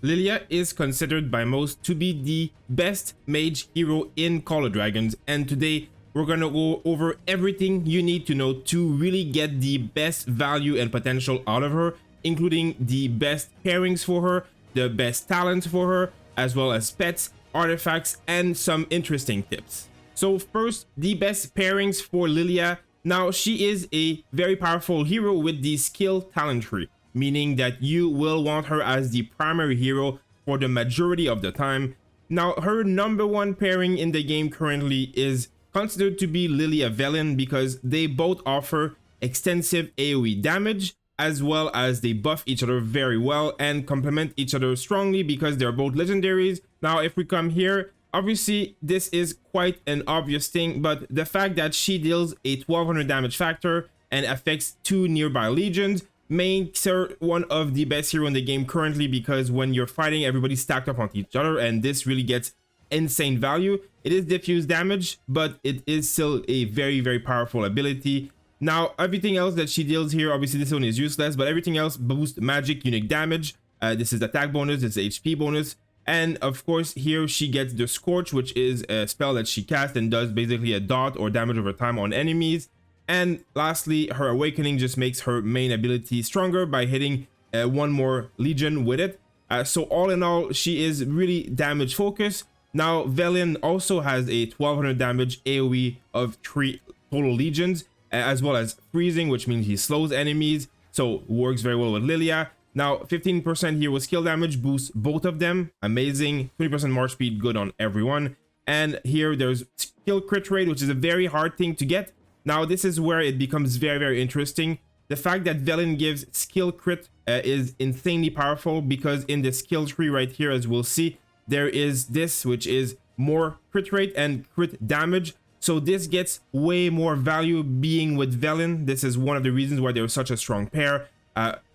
Liliya is considered by most to be the best mage hero in Call of Dragons, and today we're gonna go over everything you need to know to really get the best value and potential out of her, including the best pairings for her, the best talents for her, as well as pets, artifacts, and some interesting tips. So first, the best pairings for Liliya. Now, she is a very powerful hero with the skill talent tree, meaning that you will want her as the primary hero for the majority of the time. Now, her number one pairing in the game currently is considered to be Liliya Velen because they both offer extensive AoE damage, as well as they buff each other very well and complement each other strongly because they're both legendaries. Now, if we come here, obviously this is quite an obvious thing, but the fact that she deals a 1200 damage factor and affects 2 nearby legions makes her one of the best hero in the game currently, because when you're fighting, everybody's stacked up on each other, and this really gets insane value. It is diffuse damage, but it is still a very powerful ability. Now, everything else that she deals here, obviously this one is useless, but everything else boosts magic unique damage. This is attack bonus, this is HP bonus, and of course here she gets the Scorch, which is a spell that she casts and does basically a dot or damage over time on enemies. And lastly, her Awakening just makes her main ability stronger by hitting one more legion with it. So all in all, she is really damage focused. Now, Velen also has a 1200 damage AoE of 3 total legions, as well as freezing, which means he slows enemies, so works very well with Liliya. Now, 15% here with skill damage boosts both of them, amazing. 20% march speed, good on everyone. And here there's skill crit rate, which is a very hard thing to get. Now, this is where it becomes very interesting. The fact that Velen gives skill crit is insanely powerful, because in the skill tree right here, as we'll see, there is this, which is more crit rate and crit damage. So this gets way more value being with Velen. This is one of the reasons why they're such a strong pair.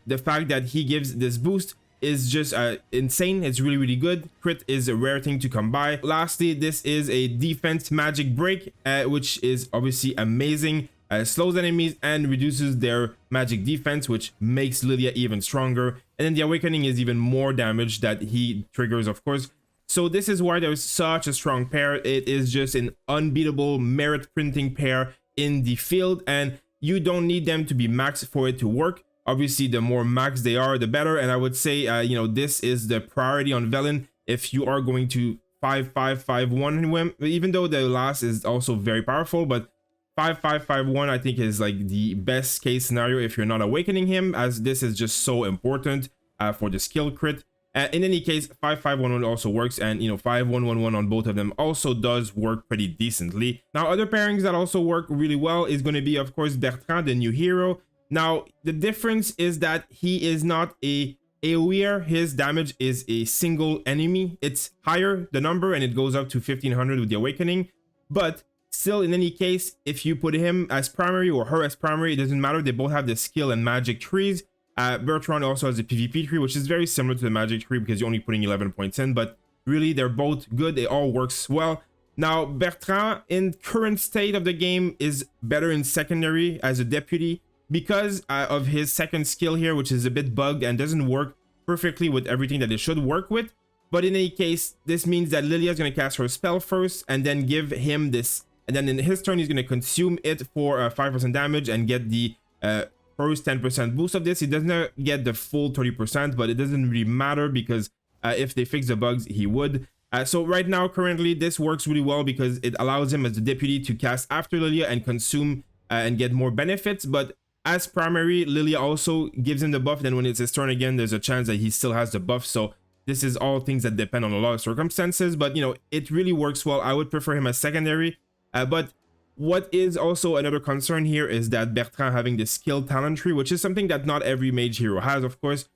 The fact that he gives this boost is just insane. It's really good. Crit is a rare thing to come by. Lastly, this is a defense magic break, which is obviously amazing. Slows enemies and reduces their magic defense, which makes Liliya even stronger. And then the Awakening is even more damage that he triggers, of course. So this is why there's such a strong pair. It is just an unbeatable merit printing pair in the field, and you don't need them to be maxed for it to work. Obviously, the more max they are, the better. And I would say, you know, this is the priority on Velen if you are going to 5-5-5-1 him, even though the last is also very powerful. But 5-5-5-1, I think, is like the best case scenario if you're not awakening him, as this is just so important for the skill crit. In any case, 5-5-1-1 also works, and you know, 5-1-1-1 on both of them also does work pretty decently. Now, other pairings that also work really well is going to be, of course, Bertrand, the new hero. Now, the difference is that he is not a AoEer. His damage is a single enemy. It's higher, the number, and it goes up to 1500 with the Awakening. But still, in any case, if you put him as primary or her as primary, it doesn't matter. They both have the skill and magic trees. Bertrand also has a PvP tree, which is very similar to the magic tree because you're only putting 11 points in, but really they're both good. They all works well. Now, Bertrand in current state of the game is better in secondary as a deputy because of his second skill here, which is a bit bugged and doesn't work perfectly with everything that it should work with. But in any case, this means that Liliya is going to cast her spell first and then give him this, and then in his turn he's going to consume it for 5% damage and get the first 10% boost of this. He does not get the full 30%, but it doesn't really matter because if they fix the bugs, he would. So right now, currently, this works really well because it allows him as the deputy to cast after Liliya and consume and get more benefits. But as primary, Liliya also gives him the buff. Then when it's his turn again, there's a chance that he still has the buff. So this is all things that depend on a lot of circumstances. But, you know, it really works well. I would prefer him as secondary. But what is also another concern here is that Bertrand having the skill talent tree, which is something that not every mage hero has, of course.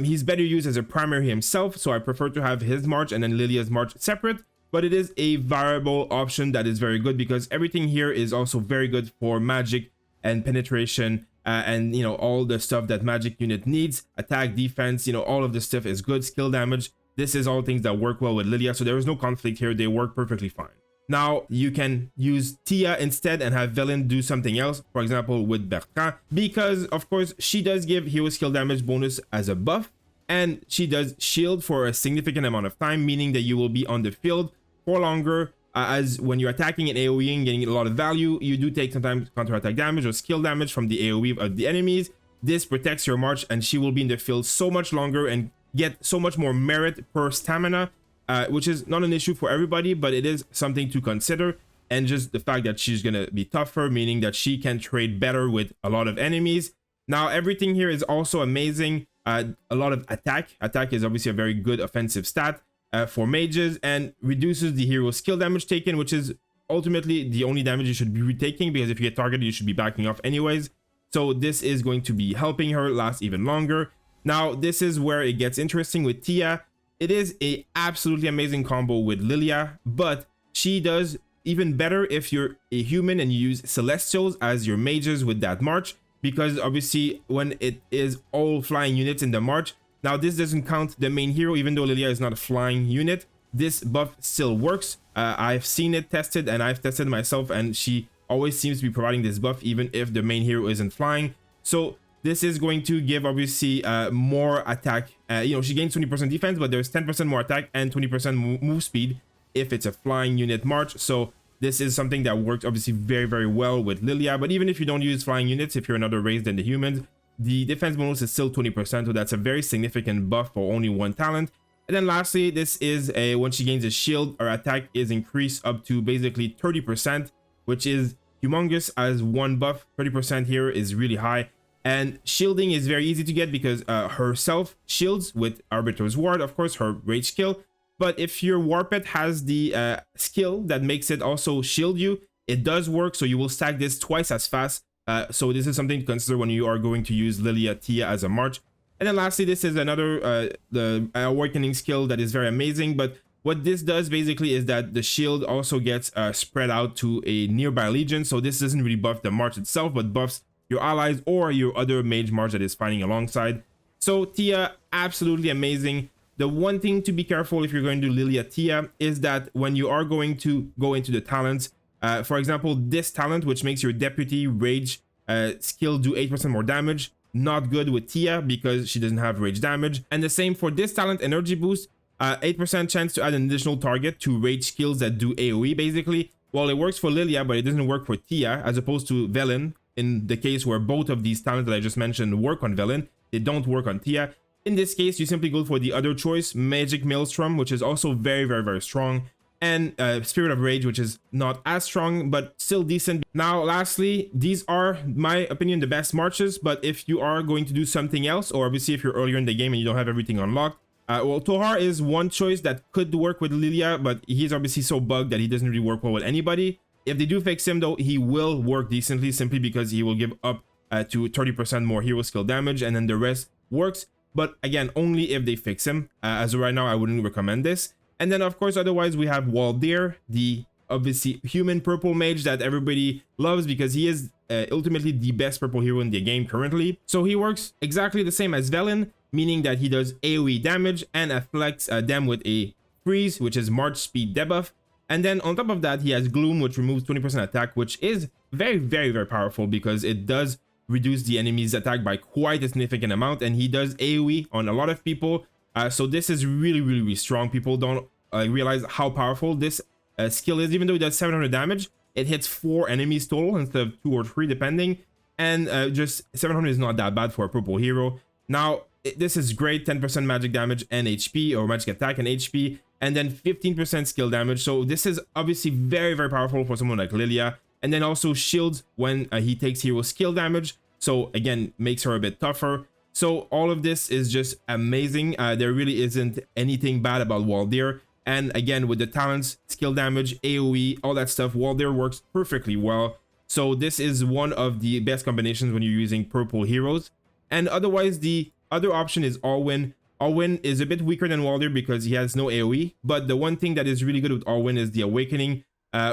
He's better used as a primary himself, so I prefer to have his march and then Liliya's march separate, but it is a variable option that is very good because everything here is also very good for magic and penetration and, you know, all the stuff that magic unit needs. Attack, defense, you know, all of this stuff is good. Skill damage, this is all things that work well with Liliya, so there is no conflict here. They work perfectly fine. Now, you can use Tia instead and have Velen do something else, for example, with Bertrand, because, of course, she does give hero skill damage bonus as a buff, and she does shield for a significant amount of time, meaning that you will be on the field for longer. As when you're attacking and AoEing, getting a lot of value, you do take sometimes counterattack damage or skill damage from the AoE of the enemies. This protects your march, and she will be in the field so much longer and get so much more merit per stamina, which is not an issue for everybody, but it is something to consider. And just the fact that she's gonna be tougher, meaning that she can trade better with a lot of enemies. Now everything here is also amazing. A lot of attack is obviously a very good offensive stat for mages, and reduces the hero skill damage taken, which is ultimately the only damage you should be retaking, because if you get targeted you should be backing off anyways. So this is going to be helping her last even longer. Now this is where it gets interesting with Tia. It is a absolutely amazing combo with Liliya, but she does even better if you're a human and you use celestials as your mages with that march, because obviously when it is all flying units in the march, now this doesn't count the main hero. Even though Liliya is not a flying unit, this buff still works. I've seen it tested, and I've tested myself, and she always seems to be providing this buff even if the main hero isn't flying. So this is going to give obviously more attack. You know, she gains 20% defense, but there's 10% more attack and 20% move speed if it's a flying unit march. So this is something that works obviously very, very well with Liliya. But even if you don't use flying units, if you're another race than the humans, the defense bonus is still 20%. So that's a very significant buff for only one talent. And then lastly, this is a, when she gains a shield, her attack is increased up to basically 30%, which is humongous as one buff. 30% here is really high. And shielding is very easy to get because herself shields with Arbiter's Ward, of course, her rage skill. But if your Warpet has the skill that makes it also shield you, it does work. So you will stack this twice as fast. So this is something to consider when you are going to use Liliya Tia as a march. And then lastly, this is another the awakening skill that is very amazing. But what this does basically is that the shield also gets spread out to a nearby legion. So this doesn't really buff the march itself, but buffs your allies or your other mage march that is fighting alongside. So Tia, absolutely amazing. The one thing to be careful if you're going to do Liliya Tia is that when you are going to go into the talents, for example, this talent, which makes your deputy rage skill do 8% more damage, not good with Tia because she doesn't have rage damage. And the same for this talent, energy boost, 8% chance to add an additional target to rage skills that do AoE basically. Well, it works for Liliya, but it doesn't work for Tia, as opposed to Velen. In the case where both of these talents that I just mentioned work on Velen, they don't work on Tia. In this case, you simply go for the other choice, Magic Maelstrom, which is also very, very, very strong, and Spirit of Rage, which is not as strong, but still decent. Now, lastly, these are, my opinion, the best marches, but if you are going to do something else, or obviously if you're earlier in the game and you don't have everything unlocked, well, Tohar is one choice that could work with Liliya, but he's obviously so bugged that he doesn't really work well with anybody. If they do fix him, though, he will work decently, simply because he will give up to 30% more hero skill damage, and then the rest works. But again, only if they fix him. As of right now, I wouldn't recommend this. And then, of course, otherwise, we have Waldir, the obviously human purple mage that everybody loves because he is ultimately the best purple hero in the game currently. So he works exactly the same as Velen, meaning that he does AoE damage and afflicts them with a freeze, which is march speed debuff. And then on top of that, he has Gloom, which removes 20% attack, which is very, very, very powerful because it does reduce the enemy's attack by quite a significant amount. And he does AoE on a lot of people. So this is really, really, really strong. People don't realize how powerful this skill is. Even though it does 700 damage, it hits 4 enemies total instead of 2 or 3 depending. And just 700 is not that bad for a purple hero. Now, this is great, 10% magic damage and HP, or magic attack and HP, and then 15% skill damage. So this is obviously very, very powerful for someone like Liliya. And then also shields when he takes hero skill damage. So again, makes her a bit tougher. So all of this is just amazing. There really isn't anything bad about Waldir. And again, with the talents, skill damage, AoE, all that stuff, Waldir works perfectly well. So this is one of the best combinations when you're using purple heroes. And otherwise, the other option is Alwyn. Alwyn is a bit weaker than Waldir because he has no AoE. But the one thing that is really good with Alwyn is the Awakening.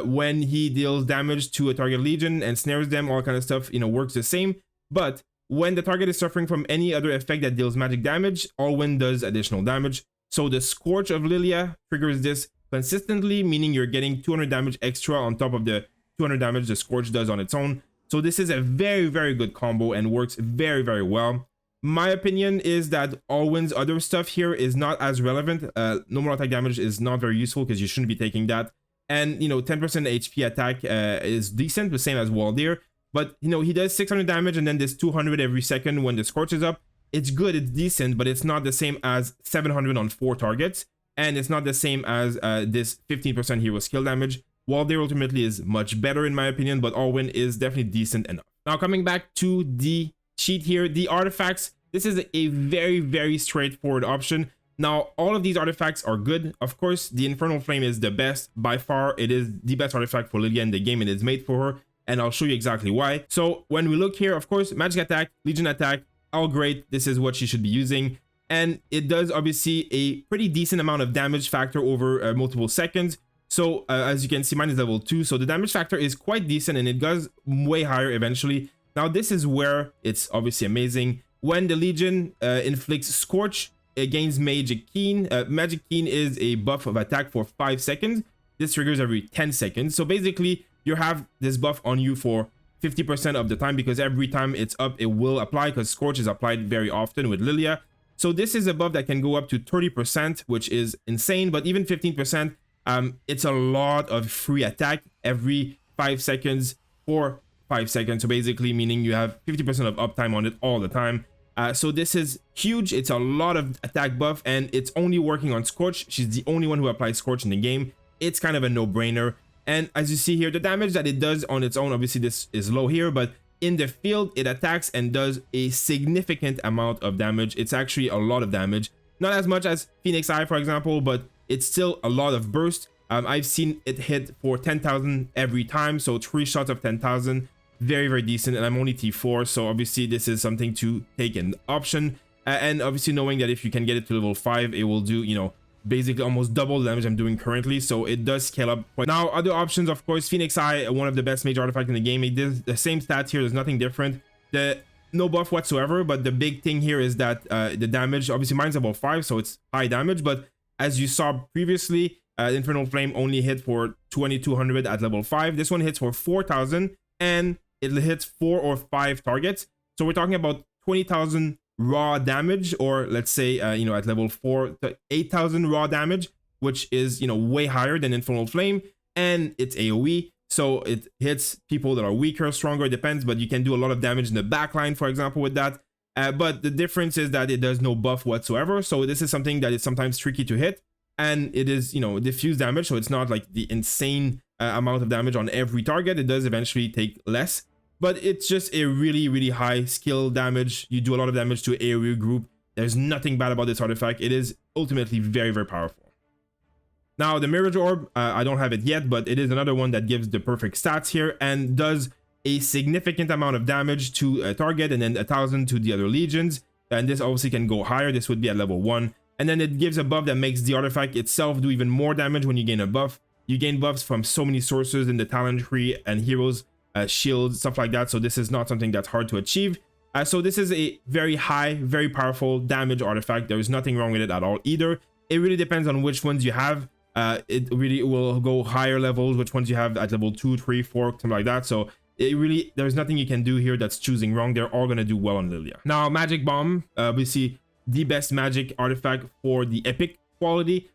When he deals damage to a target legion and snares them, all kind of stuff, you know, works the same. But when the target is suffering from any other effect that deals magic damage, Alwyn does additional damage. So the Scorch of Liliya triggers this consistently, meaning you're getting 200 damage extra on top of the 200 damage the Scorch does on its own. So this is a very, very good combo and works very, very well. My opinion is that Alwyn's other stuff here is not as relevant. Normal attack damage is not very useful because you shouldn't be taking that. And, 10% HP attack is decent, the same as Waldir. But, he does 600 damage and then this 200 every second when the Scorch is up. It's good, it's decent, but it's not the same as 700 on 4 targets. And it's not the same as this 15% hero skill damage. Waldir ultimately is much better in my opinion, but Alwyn is definitely decent enough. Now coming back to the sheet here, the artifacts, this is a very, very straightforward option. Now, all of these artifacts are good. Of course, the Infernal Flame is the best. By far, it is the best artifact for Liliya in the game, and it's made for her, and I'll show you exactly why. So when we look here, of course, magic attack, legion attack, all great. This is what she should be using. And it does obviously a pretty decent amount of damage factor over multiple seconds. So as you can see, mine is level 2. So the damage factor is quite decent, and it goes way higher eventually. Now, this is where it's obviously amazing. When the Legion inflicts Scorch, it gains Magic Keen. Magic Keen is a buff of attack for 5 seconds. This triggers every 10 seconds. So basically, you have this buff on you for 50% of the time, because every time it's up, it will apply, because Scorch is applied very often with Liliya. So this is a buff that can go up to 30%, which is insane, but even 15%, it's a lot of free attack every 5 seconds for 5 seconds. So basically meaning you have 50% of uptime on it all the time. So this is huge. It's a lot of attack buff, and it's only working on Scorch. She's the only one who applies Scorch in the game. It's kind of a no-brainer. And as you see here, the damage that it does on its own, obviously this is low here, but in the field, it attacks and does a significant amount of damage. It's actually a lot of damage. Not as much as Phoenix Eye, for example, but it's still a lot of burst. I've seen it hit for 10,000 every time, so 3 shots of 10,000. Very, very decent, and I'm only T4, so obviously this is something to take an option. And obviously knowing that if you can get it to level 5, it will do, basically almost double the damage I'm doing currently, so it does scale up. Now, other options, of course, Phoenix Eye, one of the best mage artifacts in the game. It does the same stats here, there's nothing different. No buff whatsoever, but the big thing here is that the damage, obviously mine's level 5, so it's high damage, but as you saw previously, Infernal Flame only hit for 2200 at level 5. This one hits for 4000, and it hits 4 or 5 targets. So we're talking about 20,000 raw damage, or let's say, at level 4, 8,000 raw damage, which is, way higher than Infernal Flame, and it's AoE. So it hits people that are weaker, stronger, it depends, but you can do a lot of damage in the backline, for example, with that. But the difference is that it does no buff whatsoever. So this is something that is sometimes tricky to hit, and it is, diffuse damage. So it's not like the insane amount of damage on every target. It does eventually take less, but it's just a really, really high skill damage. You do a lot of damage to AoE group. There's nothing bad about this artifact. It is ultimately very, very powerful. Now, the Mirage Orb, I don't have it yet, but it is another one that gives the perfect stats here and does a significant amount of damage to a target, and then 1,000 to the other legions. And this obviously can go higher. This would be at level 1. And then it gives a buff that makes the artifact itself do even more damage when you gain a buff. You gain buffs from so many sources in the talent tree and heroes, shields, stuff like that. So this is not something that's hard to achieve. So this is a very high, very powerful damage artifact. There is nothing wrong with it at all either. It really depends on which ones you have. It really will go higher levels, which ones you have at level 2, 3, 4, something like that. So it really, there's nothing you can do here that's choosing wrong. They're all going to do well on Liliya. Now, Magic Bomb, obviously the best magic artifact for the epic quality.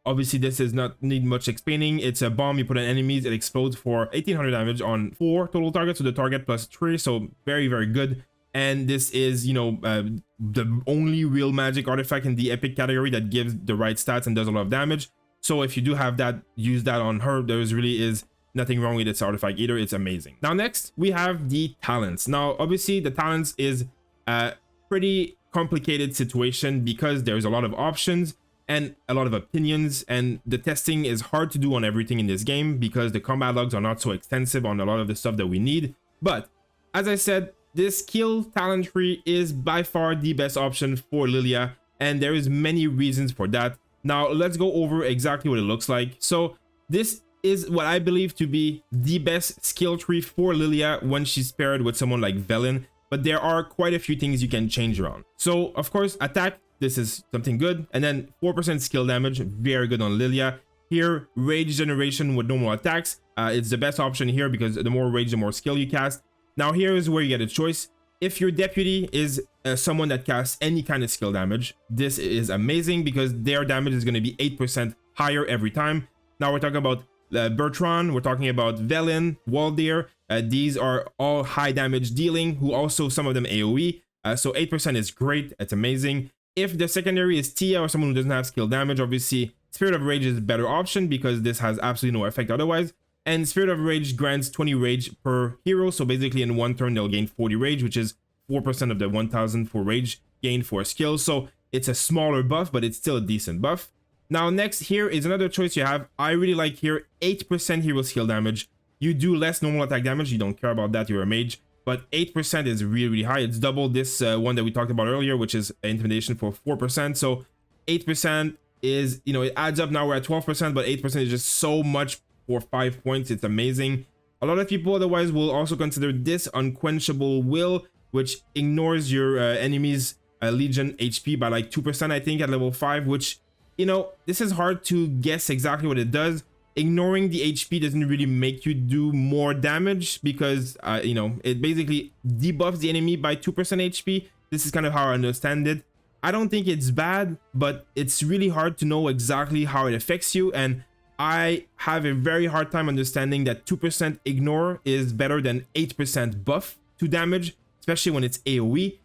Obviously, this does not need much explaining. It's a bomb you put on enemies. It explodes for 1800 damage on 4 total targets, so the target plus 3. So very, very good. And this is, the only real magic artifact in the epic category that gives the right stats and does a lot of damage. So if you do have that, use that on her. There really is nothing wrong with this artifact either. It's amazing. Now, next, we have the talents. Now, obviously, the talents is a pretty complicated situation because there's a lot of options and a lot of opinions, and the testing is hard to do on everything in this game because the combat logs are not so extensive on a lot of the stuff that we need. But as I said, this skill talent tree is by far the best option for Liliya, and there is many reasons for that. Now let's go over exactly what it looks like. So this is what I believe to be the best skill tree for Liliya when she's paired with someone like Velen, but there are quite a few things you can change around. So of course, attack, this is something good, and then 4% skill damage, very good on Liliya. Here, rage generation with normal attacks, it's the best option here because the more rage, the more skill you cast. Now here is where you get a choice. If your deputy is someone that casts any kind of skill damage, this is amazing because their damage is going to be 8% higher every time. Now we're talking about Bertrand, we're talking about Velen, Waldir. These are all high damage dealing, who also some of them AoE. So 8% is great, it's amazing. If the secondary is Tia or someone who doesn't have skill damage, obviously Spirit of Rage is a better option because this has absolutely no effect otherwise. And Spirit of Rage grants 20 rage per hero, so basically in one turn they'll gain 40 rage, which is 4% of the 1000 for rage gain for a skill. So it's a smaller buff, but it's still a decent buff. Now next here is another choice you have. I really like here 8% hero skill damage. You do less normal attack damage, you don't care about that, you're a mage. But 8% is really, really high. It's double this one that we talked about earlier, which is intimidation for 4%. So 8% is, you know, it adds up. Now we're at 12%, but 8% is just so much for 5 points. It's amazing. A lot of people otherwise will also consider this Unquenchable Will, which ignores your enemy's Legion HP by like 2%, I think, at level 5, which, you know, this is hard to guess exactly what it does. Ignoring the HP doesn't really make you do more damage because, you know, it basically debuffs the enemy by 2% HP. This is kind of how I understand it. I don't think it's bad, but it's really hard to know exactly how it affects you. And I have a very hard time understanding that 2% ignore is better than 8% buff to damage, especially when it's AoE.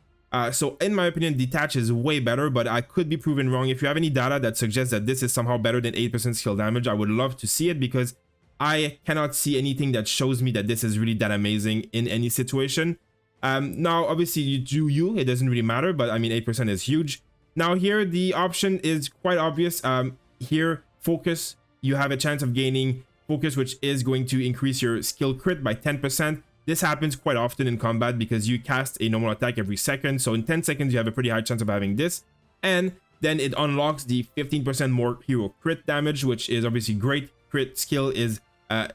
So in my opinion, detach is way better, but I could be proven wrong. If you have any data that suggests that this is somehow better than 8% skill damage, I would love to see it because I cannot see anything that shows me that this is really that amazing in any situation. Now, obviously, you do you, it doesn't really matter, but I mean, 8% is huge. Now here, the option is quite obvious. Here, focus, you have a chance of gaining focus, which is going to increase your skill crit by 10%. This happens quite often in combat because you cast a normal attack every second. So in 10 seconds, you have a pretty high chance of having this. And then it unlocks the 15% more hero crit damage, which is obviously great. Crit skill is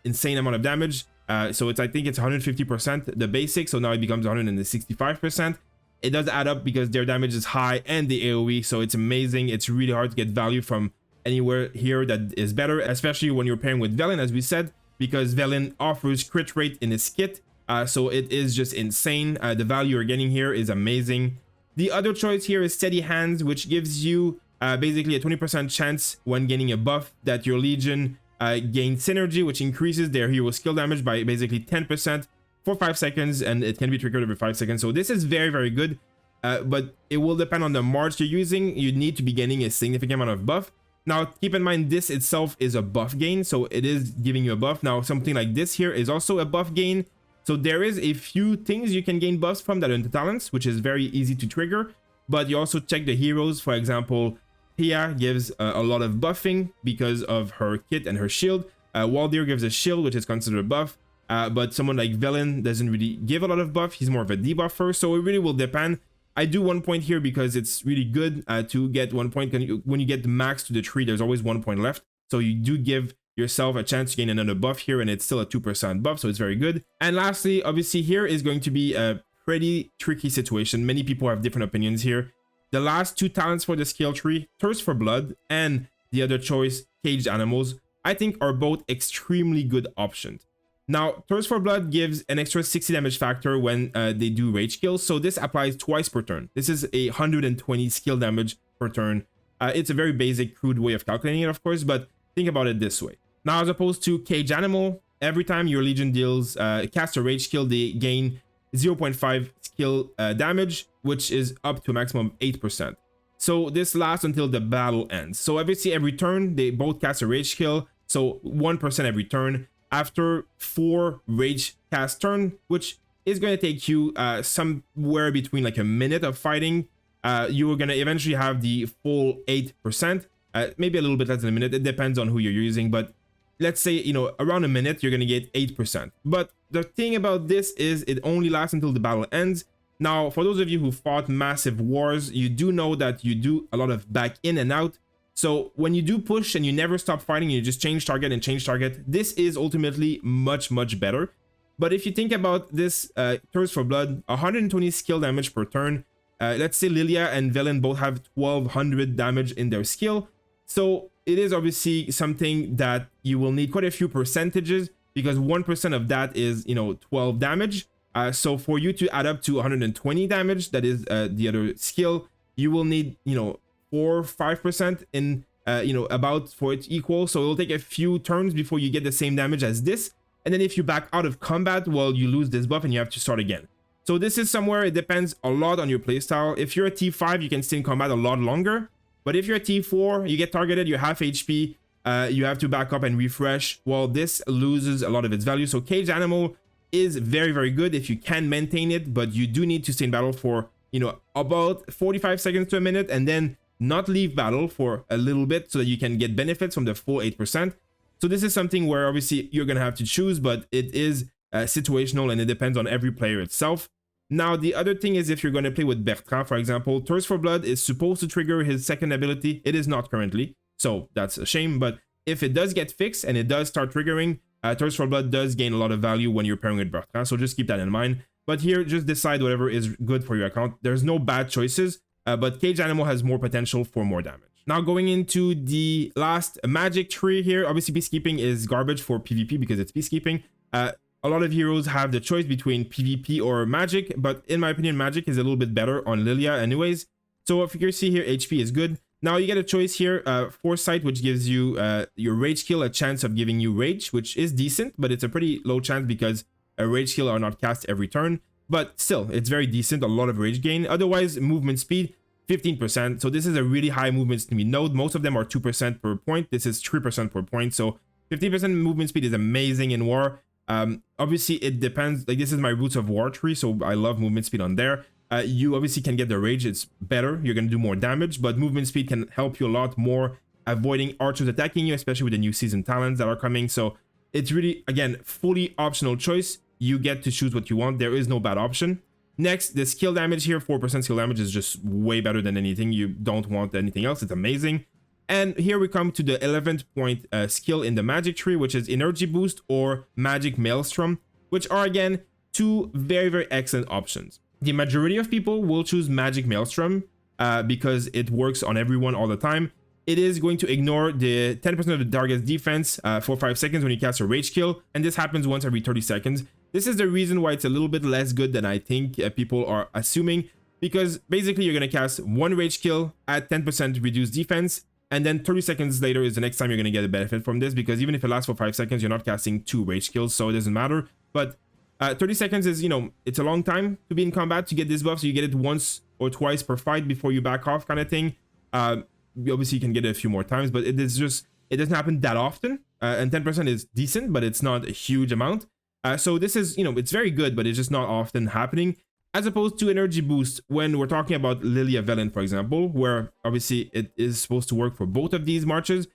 insane amount of damage. So I think it's 150% the basic. So now it becomes 165%. It does add up because their damage is high and the AoE. So it's amazing. It's really hard to get value from anywhere here that is better, especially when you're pairing with Velen, as we said, because Velen offers crit rate in his kit. So it is just insane. The value you're getting here is amazing. The other choice here is Steady Hands, which gives you basically a 20% chance when gaining a buff that your Legion gain synergy, which increases their hero skill damage by basically 10% for 5 seconds, and it can be triggered every 5 seconds. So this is very, very good, but it will depend on the march you're using. You need to be getting a significant amount of buff. Now, keep in mind, this itself is a buff gain, so it is giving you a buff. Now, something like this here is also a buff gain. So there is a few things you can gain buffs from that are into talents, which is very easy to trigger. But you also check the heroes. For example, Pia gives a lot of buffing because of her kit and her shield. Waldir gives a shield, which is considered a buff. But someone like Velen doesn't really give a lot of buff. He's more of a debuffer. So it really will depend. I do 1 point here because it's really good to get 1 point. When you get the max to the tree, there's always 1 point left. So you do give yourself a chance to gain another buff here, and it's still a 2% buff, so it's very good. And lastly, obviously here is going to be a pretty tricky situation. Many people have different opinions here. The last two talents for the skill tree, Thirst for Blood and the other choice, Caged Animals, I think are both extremely good options. Now, Thirst for Blood gives an extra 60 damage factor when they do rage kills, so this applies twice per turn. This is a 120 skill damage per turn. It's a very basic, crude way of calculating it, of course, but think about it this way. Now, as opposed to Cage Animal, every time your Legion deals cast a rage skill, they gain 0.5 skill damage, which is up to a maximum of 8%. So this lasts until the battle ends. So obviously every turn, they both cast a rage skill, so 1% every turn. After 4 rage cast turn, which is going to take you somewhere between like a minute of fighting, you are going to eventually have the full 8%, maybe a little bit less than a minute. It depends on who you're using, but let's say, you know, around a minute, you're going to get 8%. But the thing about this is it only lasts until the battle ends. Now, for those of you who fought massive wars, you do know that you do a lot of back in and out. So when you do push and you never stop fighting, you just change target and change target, this is ultimately much, much better. But if you think about this Thirst for Blood, 120 skill damage per turn. Let's say Liliya and Velen both have 1200 damage in their skill. So it is obviously something that you will need quite a few percentages, because 1% of that is, you know, 12 damage. So for you to add up to 120 damage, that is the other skill, you will need, 4 or 5% in, about for it to equal. So it'll take a few turns before you get the same damage as this. And then if you back out of combat, well, you lose this buff and you have to start again. So this is somewhere it depends a lot on your playstyle. If you're a T5, you can stay in combat a lot longer. But if you're a T4, you get targeted, you're half HP, you have to back up and refresh. Well, this loses a lot of its value. So Cage Animal is very, very good if you can maintain it, but you do need to stay in battle for, about 45 seconds to a minute, and then not leave battle for a little bit so that you can get benefits from the full 8%. So this is something where obviously you're going to have to choose, but it is situational and it depends on every player itself. Now, the other thing is if you're going to play with Bertrand, for example, Thirst for Blood is supposed to trigger his second ability. It is not currently, so that's a shame. But if it does get fixed and it does start triggering, Thirst for Blood does gain a lot of value when you're pairing with Bertrand, so just keep that in mind. But here, just decide whatever is good for your account. There's no bad choices, but Cage Animal has more potential for more damage. Now, going into the last magic tree here, obviously Peacekeeping is garbage for PvP because it's Peacekeeping. A lot of heroes have the choice between PvP or Magic, but in my opinion, Magic is a little bit better on Liliya anyways. So if you can see here, HP is good. Now you get a choice here, Foresight, which gives you your Rage Kill a chance of giving you Rage, which is decent, but it's a pretty low chance because a Rage Kill are not cast every turn. But still, it's very decent, a lot of Rage gain. Otherwise, Movement Speed, 15%. So this is a really high movement speed node. Most of them are 2% per point. This is 3% per point. So 15% movement speed is amazing in War. Obviously it depends, like this is my Roots of War tree, so I love movement speed on there. You obviously can get the Rage, it's better, you're gonna do more damage, but movement speed can help you a lot more avoiding archers attacking you, especially with the new season talents that are coming. So it's really, again, fully optional choice. You get to choose what you want. There is no bad option. Next, the skill damage here, 4% skill damage is just way better than anything. You don't want anything else, it's amazing. And here we come to the 11th point skill in the magic tree, which is Energy Boost or Magic Maelstrom, which are again two very, very excellent options. The majority of people will choose Magic Maelstrom because it works on everyone all the time. It is going to ignore the 10% of the target's defense for 5 seconds when you cast a Rage Kill, and this happens once every 30 seconds. This is the reason why it's a little bit less good than I think people are assuming, because basically you're going to cast one Rage Kill at 10% reduced defense, and then 30 seconds later is the next time you're going to get a benefit from this, because even if it lasts for 5 seconds, you're not casting 2 Rage Kills, so it doesn't matter. But 30 seconds is, it's a long time to be in combat to get this buff, so you get it once or twice per fight before you back off kind of thing. Obviously, you can get it a few more times, but it doesn't happen that often, and 10% is decent, but it's not a huge amount. So this is, it's very good, but it's just not often happening. As opposed to Energy Boost, when we're talking about Liliya Velen, for example, where obviously it is supposed to work for both of these marches.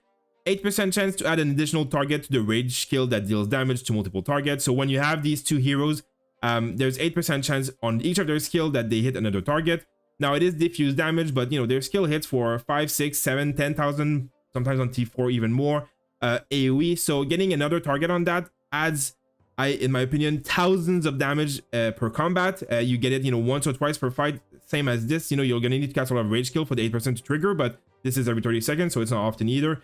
8% chance to add an additional target to the Rage skill that deals damage to multiple targets. So when you have these two heroes, there's 8% chance on each of their skill that they hit another target. Now it is diffuse damage, but their skill hits for 5, 6, 7, 10,000, sometimes on T4 even more AoE. So getting another target on that adds, in my opinion, thousands of damage per combat. You get it, once or twice per fight, same as this. You're gonna need to cast a lot of Rage Kill for the 8% to trigger, but this is every 30 seconds, so it's not often either.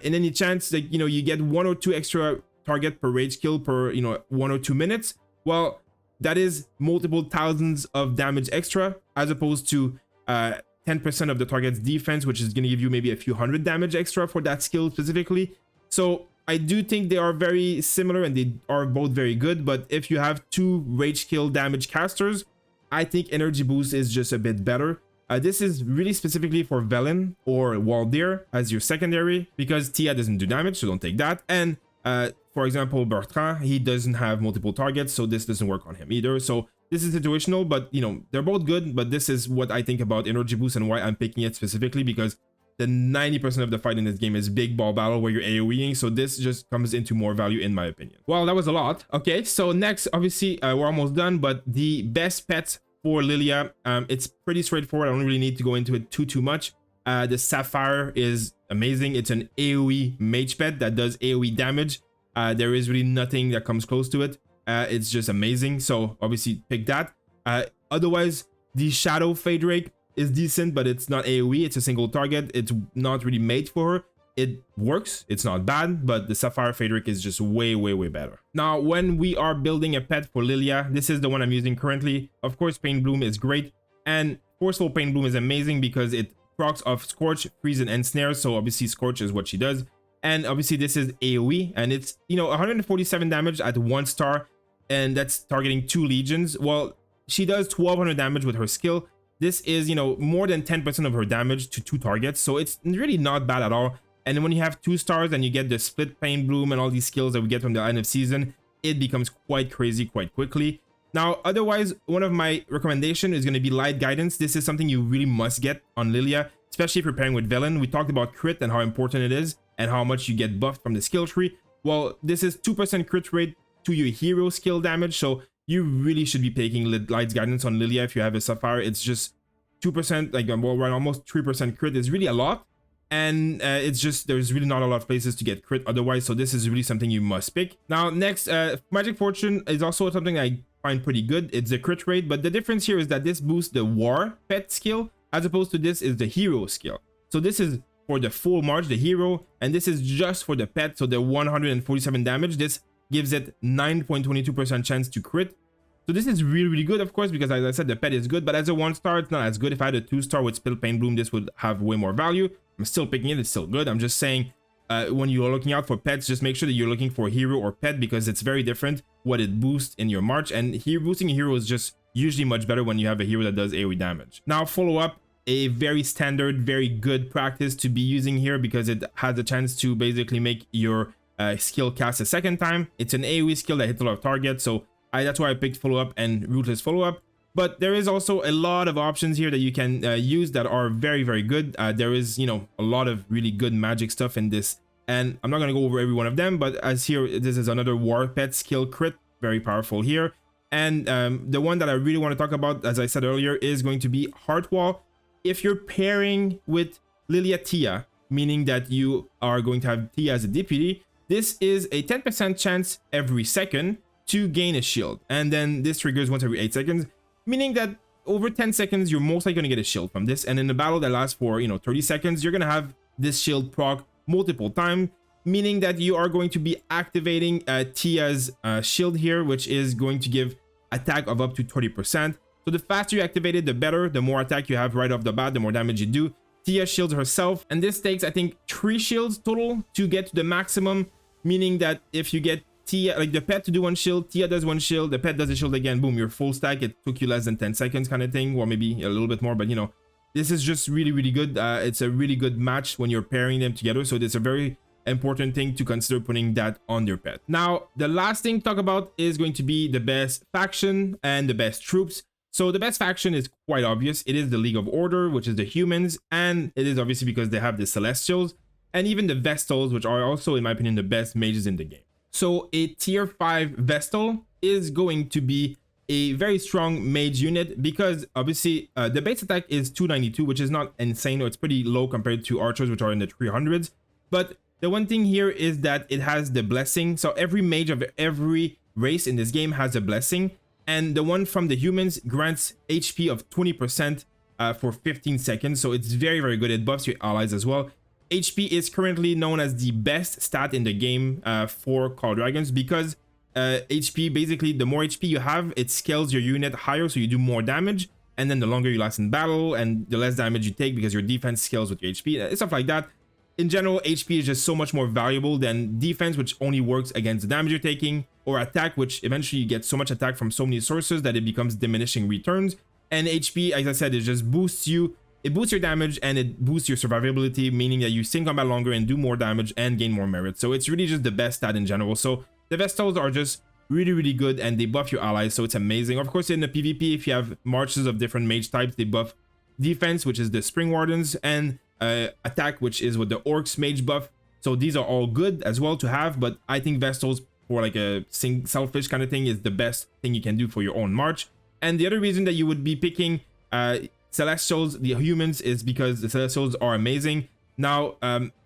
In any chance that you get 1 or 2 extra target per Rage Kill per 1 or 2 minutes, well, that is multiple thousands of damage extra, as opposed to 10% of the target's defense, which is going to give you maybe a few hundred damage extra for that skill specifically. So I do think they are very similar and they are both very good, but if you have 2 Rage Kill damage casters, I think Energy Boost is just a bit better. This is really specifically for Velen or Waldir as your secondary, because Tia doesn't do damage, so don't take that. And for example, Bertrand, he doesn't have multiple targets, so this doesn't work on him either. So this is situational, but they're both good. But this is what I think about Energy Boost and why I'm picking it specifically, because the 90% of the fight in this game is big ball battle where you're AoEing, so this just comes into more value in my opinion. Well, that was a lot. Okay, so next, obviously, we're almost done, but the best pets for Liliya, it's pretty straightforward. I don't really need to go into it too much. The Sapphire is amazing. It's an AoE mage pet that does AoE damage. There is really nothing that comes close to it. It's just amazing, so obviously pick that. Otherwise, the Shadow Fade Rake is decent, but it's not AoE. It's a single target. It's not really made for her. it works, it's not bad, but the Sapphire Frederick is just way better. Now, when we are building a pet for Liliya, this is the one I'm using currently. Of course, Pain Bloom is great, and Forceful Pain Bloom is amazing because it procs off Scorch, Freeze, and Ensnare, so obviously Scorch is what she does. And obviously this is AoE, and it's, you know, 147 damage at 1 star, and that's targeting 2 legions. Well, she does 1200 damage with her skill. This is, you know, more than 10% of her damage to 2 targets, so it's really not bad at all. And then when you have 2 stars and you get the split Pain Bloom and all these skills that we get from the end of season, it becomes quite crazy quite quickly. Now, otherwise, one of my recommendation is going to be Light Guidance. This is something you really must get on Liliya, especially if you're pairing with Velen. We talked about crit and how important it is and how much you get buffed from the skill tree. Well, this is 2% crit rate to your hero skill damage, so you really should be taking Light Guidance on Liliya if you have a Sapphire. It's just 2%, like, well, right, almost 3% crit is really a lot. And it's just, there's really not a lot of places to get crit otherwise, so this is really something you must pick. Now, next, Magic Fortune is also something I find pretty good. It's the crit rate, but the difference here is that this boosts the War pet skill, as opposed to this is the hero skill. So this is for the full March, the hero, and this is just for the pet, so the 147 damage, this gives it 9.22% chance to crit. So this is really good, of course, because as I said, the pet is good, but as a 1-star, it's not as good. If I had a 2-star with Spell Pain Bloom, this would have way more value. I'm still picking it, it's still good. I'm just saying, when you're looking out for pets, just make sure that you're looking for hero or pet, because it's very different what it boosts in your March, and here boosting a hero is just usually much better when you have a hero that does AoE damage. Now, follow up, a very standard, very good practice to be using here, because it has a chance to basically make your skill cast a second time. It's an AoE skill that hits a lot of targets, so that's why I picked follow up and rootless follow up. But there is also a lot of options here that you can use that are very good. There is, you know, a lot of really good magic stuff in this, and I'm not going to go over every one of them, but as here, this is another War Pet skill crit, very powerful here. And the one that I really want to talk about, as I said earlier, is going to be Heartwall. If you're pairing with Liliya Tia, meaning that you are going to have Tia as a deputy, this is a 10% chance every second to gain a shield, and then this triggers once every 8 seconds, meaning that over 10 seconds you're most likely going to get a shield from this, and in a battle that lasts for, you know, 30 seconds, you're going to have this shield proc multiple times, meaning that you are going to be activating Tia's shield here, which is going to give attack of up to 30%. So the faster you activate it, the better. The more attack you have right off the bat, the more damage you do. Tia shields herself, and this takes, I think, 3 shields total to get to the maximum, meaning that if you get Tia, like the pet to do 1 shield, Tia does 1 shield, the pet does a shield again, boom, you're full stack. It took you less than 10 seconds kind of thing, or maybe a little bit more, but you know, this is just really good. It's a really good match when you're pairing them together, so it's a very important thing to consider putting that on your pet. Now, the last thing to talk about is going to be the best faction and the best troops. So the best faction is quite obvious. It is the League of Order, which is the humans, and it is obviously because they have the Celestials and even the Vestals, which are also, in my opinion, the best mages in the game. So a tier 5 Vestal is going to be a very strong mage unit, because obviously the base attack is 292, which is not insane, or it's pretty low compared to archers, which are in the 300s. But the one thing here is that it has the blessing. So every mage of every race in this game has a blessing, and the one from the humans grants HP of 20% for 15 seconds. So it's very good. It buffs your allies as well. HP is currently known as the best stat in the game for Call of Dragons, because HP, basically, the more HP you have, it scales your unit higher, so you do more damage, and then the longer you last in battle, and the less damage you take because your defense scales with your HP, stuff like that. In general, HP is just so much more valuable than defense, which only works against the damage you're taking, or attack, which eventually you get so much attack from so many sources that it becomes diminishing returns. And HP, as I said, it just boosts you. It boosts your damage and it boosts your survivability, meaning that you stay in combat longer and do more damage and gain more merit. So it's really just the best stat in general. So the Vestals are just really good, and they buff your allies, so it's amazing. Of course, in the PvP, if you have marches of different mage types, they buff defense, which is the Spring Wardens, and attack, which is with the Orcs mage buff. So these are all good as well to have, but I think Vestals for like a selfish kind of thing is the best thing you can do for your own march. And the other reason that you would be picking Celestials, the humans, is because the Celestials are amazing. Now,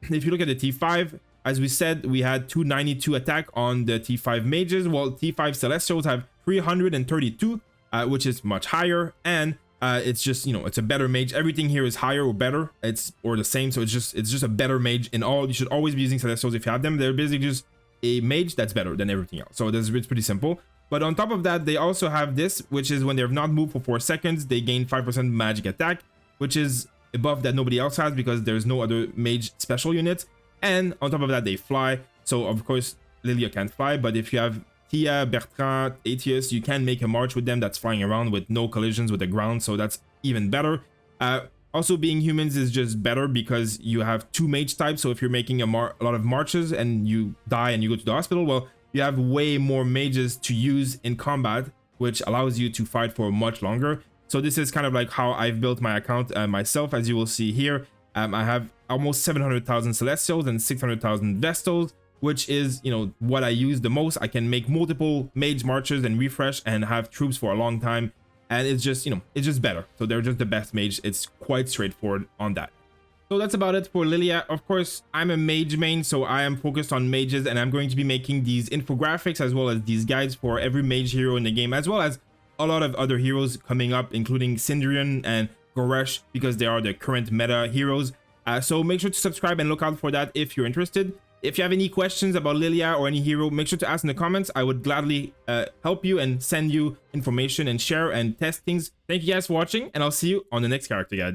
if you look at the T5, as we said, we had 292 attack on the T5 mages, while T5 Celestials have 332, which is much higher, and It's just, you know, it's a better mage. Everything here is higher or better. It's or the same. So it's just a better mage in all. You should always be using Celestials if you have them. They're basically just a mage that's better than everything else. So it's pretty simple. But on top of that, they also have this, which is when they're not moved for 4 seconds, they gain 5% magic attack, which is a buff that nobody else has because there's no other mage special unit. And on top of that, they fly. So of course, Liliya can't fly, but if you have Tia, Bertrand, Aetius, you can make a march with them that's flying around with no collisions with the ground, so that's even better. Also, being humans is just better because you have 2 mage types, so if you're making a lot of marches and you die and you go to the hospital, well, you have way more mages to use in combat, which allows you to fight for much longer. So this is kind of like how I've built my account myself, as you will see here. I have almost 700,000 Celestials and 600,000 Vestals, which is, you know, what I use the most. I can make multiple mage marches and refresh and have troops for a long time. And it's just, you know, it's just better. So they're just the best mage. It's quite straightforward on that. So that's about it for Liliya. Of course, I'm a mage main, so I am focused on mages, and I'm going to be making these infographics as well as these guides for every mage hero in the game, as well as a lot of other heroes coming up, including Syndrian and Goresh, because they are the current meta heroes. So make sure to subscribe and look out for that if you're interested. If you have any questions about Liliya or any hero, make sure to ask in the comments. I would gladly help you and send you information and share and test things. Thank you guys for watching, and I'll see you on the next character guide.